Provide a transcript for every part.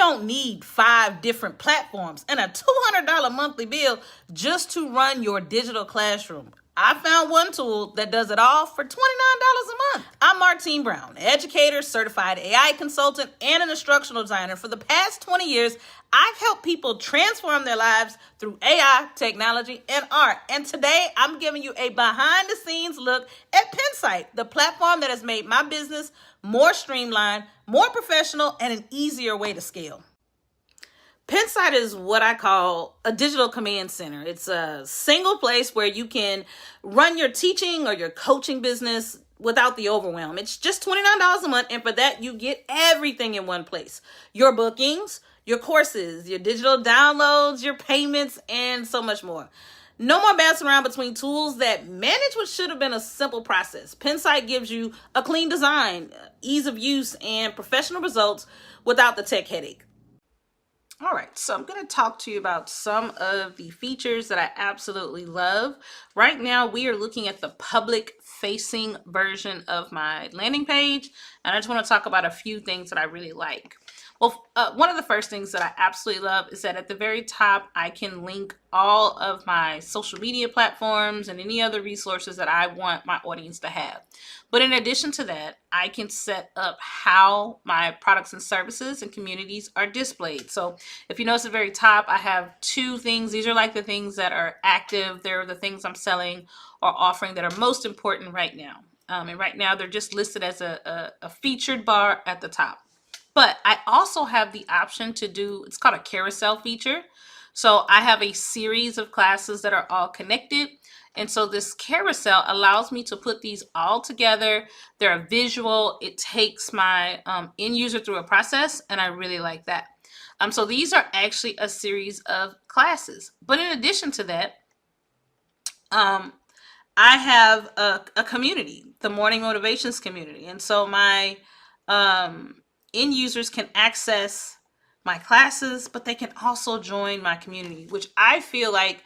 don't need 5 different platforms and a $200 monthly bill just to run your digital classroom. I found one tool that does it all for $29 a month. I'm Martine Brown, educator, certified AI consultant, and an instructional designer. For the past 20 years, I've helped people transform their lives through AI, technology, and art. And today, I'm giving you a behind-the-scenes look at Pensight, the platform that has made my business more streamlined, more professional, and an easier way to scale. Pensight is what I call a digital command center. It's a single place where you can run your teaching or your coaching business without the overwhelm. It's just $29 a month, and for that, you get everything in one place. Your bookings, your courses, your digital downloads, your payments, and so much more. No more bouncing around between tools that manage what should have been a simple process. Pensight gives you a clean design, ease of use, and professional results without the tech headache. All right, so I'm going to talk to you about some of the features that I absolutely love. Right now, we are looking at the public-facing version of my landing page, and I just want to talk about a few things that I really like. Well, one of the first things that I absolutely love is that at the very top, I can link all of my social media platforms and any other resources that I want my audience to have. But in addition to that, I can set up how my products and services and communities are displayed. So if you notice at the very top, I have 2 things. These are like the things that are active. They're the things I'm selling or offering that are most important right now. And right now, they're just listed as a featured bar at the top. But I also have the option to do, it's called a carousel feature. So I have a series of classes that are all connected. And so this carousel allows me to put these all together. They're visual. It takes my end user through a process, and I really like that. So these are actually a series of classes. But in addition to that, I have a community, the Morning Motivations community. And so my end users can access my classes, but they can also join my community, which I feel like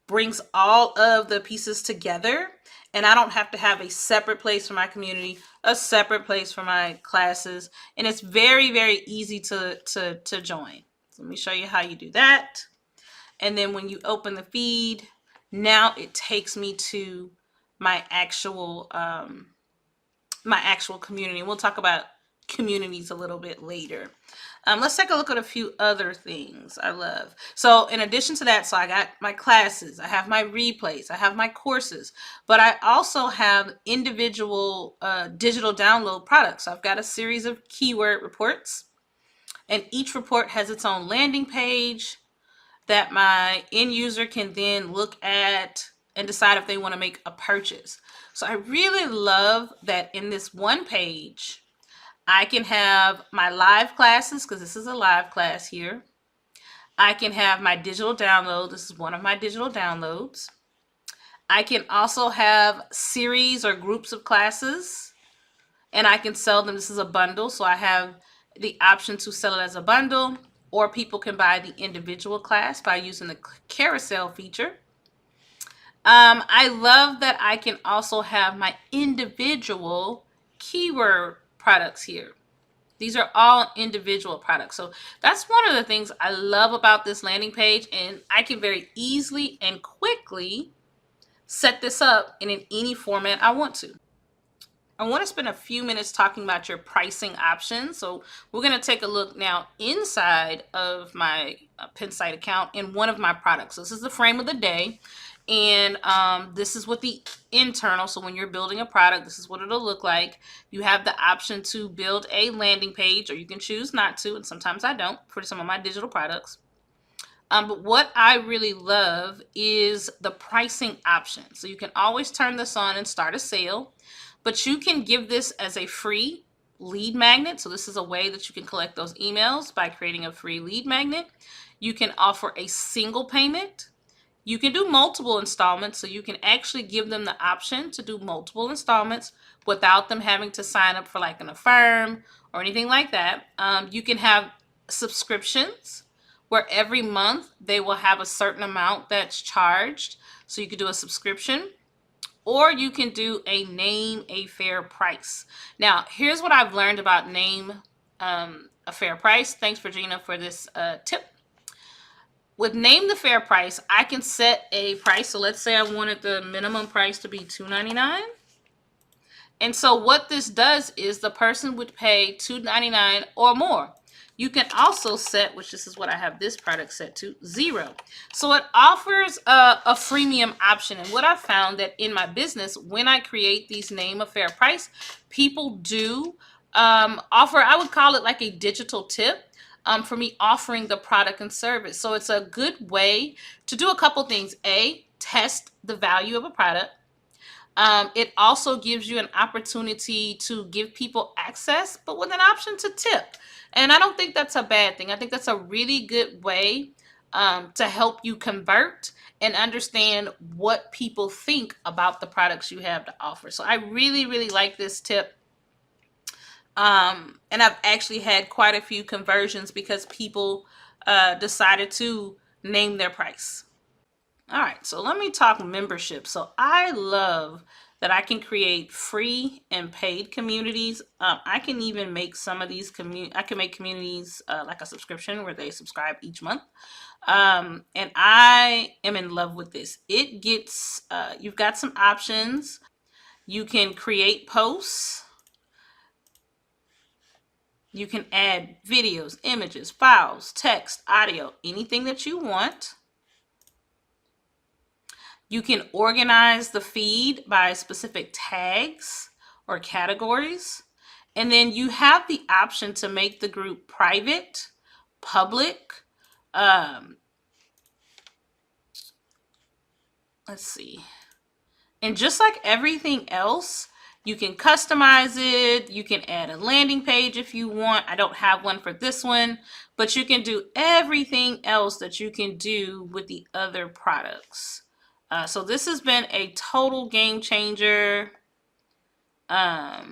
brings all of the pieces together, and I don't have to have a separate place for my community, a separate place for my classes, and it's very, very easy to join. So let me show you how you do that. And then when you open the feed, now it takes me to my actual community. We'll talk about communities a little bit later. Let's take a look at a few other things I love. So in addition to that, so I got my classes, I have my replays, I have my courses, but I also have individual digital download products. So I've got a series of keyword reports, and each report has its own landing page that my end user can then look at and decide if they want to make a purchase. So I really love that in this one page, I can have my live classes, because this is a live class here. I can have my digital download. This is one of my digital downloads. I can also have series or groups of classes, and I can sell them. This is a bundle, so I have the option to sell it as a bundle, or people can buy the individual class by using the carousel feature. I love that I can also have my individual keyword products here. These are all individual products. So that's one of the things I love about this landing page, and I can very easily and quickly set this up in any format I want to. I want to spend a few minutes talking about your pricing options. So we're going to take a look now inside of my Pensight account in one of my products. So this is the frame of the day. And this is what the internal, so when you're building a product, this is what it'll look like. You have the option to build a landing page, or you can choose not to, and sometimes I don't for some of my digital products. But what I really love is the pricing option. So you can always turn this on and start a sale, but you can give this as a free lead magnet. So this is a way that you can collect those emails by creating a free lead magnet. You can offer a single payment. You can do multiple installments, so you can actually give them the option to do multiple installments without them having to sign up for like an Affirm or anything like that. You can have subscriptions where every month they will have a certain amount that's charged. So you could do a subscription, or you can do a name a fair price. Now, here's what I've learned about name a fair price. Thanks, Virginia, for this tip. With Name the Fair Price, I can set a price. So let's say I wanted the minimum price to be $2.99. And so what this does is the person would pay $2.99 or more. You can also set, which this is what I have this product set to, 0. So it offers a freemium option. And what I found that in my business, when I create these Name a Fair Price, people do offer, I would call it like a digital tip. For me offering the product and service. So it's a good way to do a couple things. A, test the value of a product. It also gives you an opportunity to give people access, but with an option to tip. And I don't think that's a bad thing. I think that's a really good way to help you convert and understand what people think about the products you have to offer. So I really, really like this tip. And I've actually had quite a few conversions because people decided to name their price. All right, so let me talk membership. So I love that I can create free and paid communities. I can even make some of these I can make communities like a subscription where they subscribe each month. And I am in love with this. It gets, you've got some options. You can create posts. You can add videos, images, files, text, audio, anything that you want. You can organize the feed by specific tags or categories. And then you have the option to make the group private, public. Let's see. And just like everything else, you can customize it. You can add a landing page if you want. I don't have one for this one, but you can do everything else that you can do with the other products. So this has been a total game changer. I've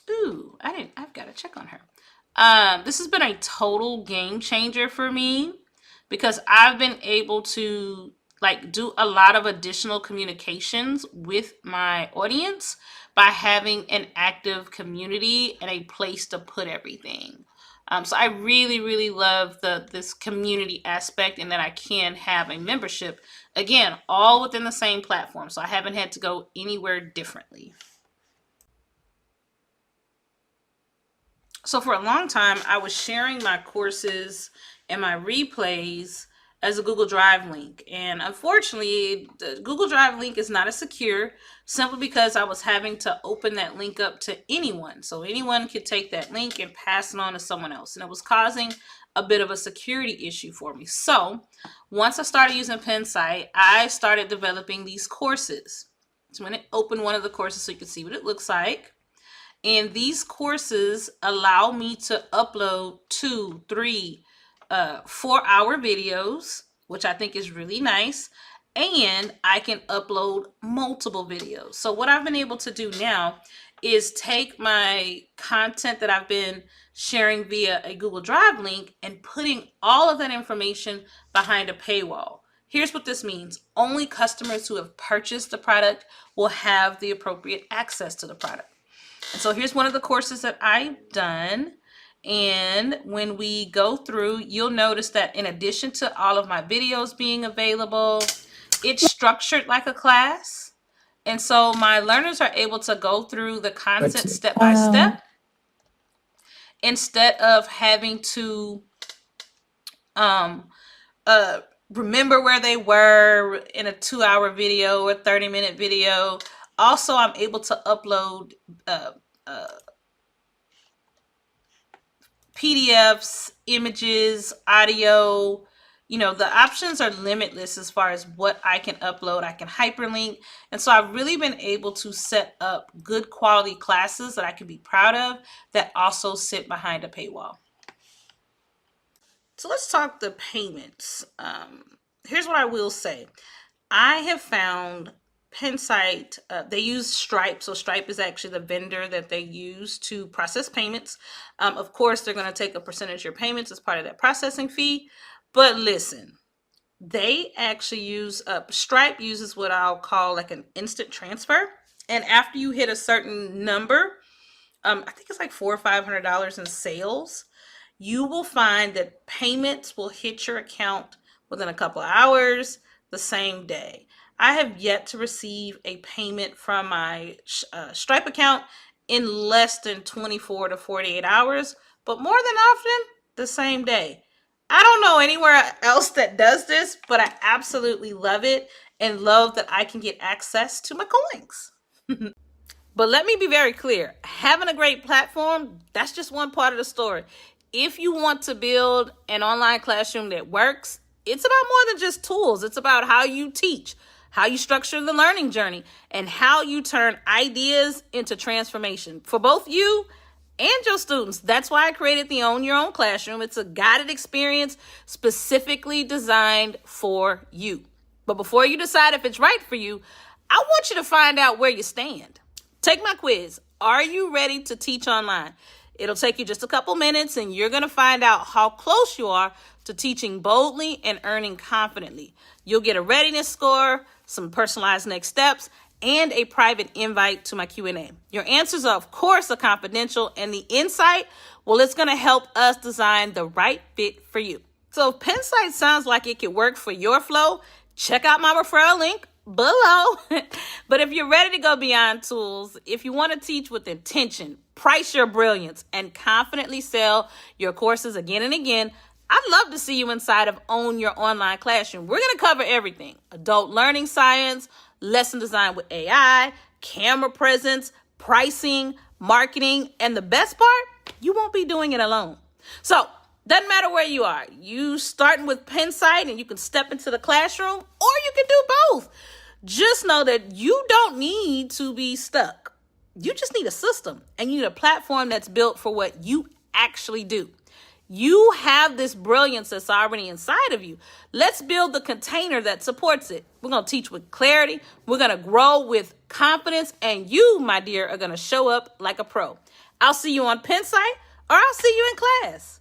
got to check on her. This has been a total game changer for me because I've been able to do a lot of additional communications with my audience by having an active community and a place to put everything. So I really, really love this community aspect, and that I can have a membership, again, all within the same platform. So I haven't had to go anywhere differently. So for a long time, I was sharing my courses and my replays as a Google Drive link. And unfortunately, the Google Drive link is not as secure simply because I was having to open that link up to anyone. So anyone could take that link and pass it on to someone else. And it was causing a bit of a security issue for me. So once I started using Pensight, I started developing these courses. So I'm going to open one of the courses so you can see what it looks like. And these courses allow me to upload 2, 3, 4-hour videos, which I think is really nice. And I can upload multiple videos. So what I've been able to do now is take my content that I've been sharing via a Google Drive link and putting all of that information behind a paywall. Here's what this means. Only customers who have purchased the product will have the appropriate access to the product. And so here's one of the courses that I've done. And when we go through, you'll notice that in addition to all of my videos being available, it's structured like a class. And so my learners are able to go through the content step by step instead of having to remember where they were in a 2-hour video or 30-minute video. Also, I'm able to upload PDFs, images, audio. You know, the options are limitless as far as what I can upload. I can hyperlink. And so I've really been able to set up good quality classes that I can be proud of that also sit behind a paywall. So let's talk the payments. Here's what I will say. I have found Pensight, they use Stripe. So Stripe is actually the vendor that they use to process payments. Of course, they're going to take a percentage of your payments as part of that processing fee. But listen, they actually use, Stripe uses what I'll call like an instant transfer. And after you hit a certain number, I think it's like $400 or $500 in sales, you will find that payments will hit your account within a couple of hours, the same day. I have yet to receive a payment from my Stripe account in less than 24 to 48 hours, but more than often, the same day. I don't know anywhere else that does this, but I absolutely love it and love that I can get access to my coins. But let me be very clear. Having a great platform, that's just one part of the story. If you want to build an online classroom that works, it's about more than just tools. It's about how you teach, how you structure the learning journey, and how you turn ideas into transformation for both you and your students. That's why I created the Own Your Own Classroom. It's a guided experience specifically designed for you. But before you decide if it's right for you, I want you to find out where you stand. Take my quiz. Are you ready to teach online? It'll take you just a couple minutes and you're going to find out how close you are to teaching boldly and earning confidently. You'll get a readiness score, some personalized next steps, and a private invite to my Q&A. Your answers are, of course, confidential, and the insight, well, it's going to help us design the right fit for you. So if Pensight sounds like it could work for your flow, check out my referral link below. But if you're ready to go beyond tools, if you want to teach with intention, price your brilliance, and confidently sell your courses again and again, I'd love to see you inside of Own Your Online Classroom. We're going to cover everything: adult learning science, lesson design with AI, camera presence, pricing, marketing, and the best part, you won't be doing it alone. So doesn't matter where you are. You starting with Pensight and you can step into the classroom, or you can do both. Just know that you don't need to be stuck. You just need a system, and you need a platform that's built for what you actually do. You have this brilliance that's already inside of you. Let's build the container that supports it. We're going to teach with clarity. We're going to grow with confidence, and you, my dear, are going to show up like a pro. I'll see you on Pensight, or I'll see you in class.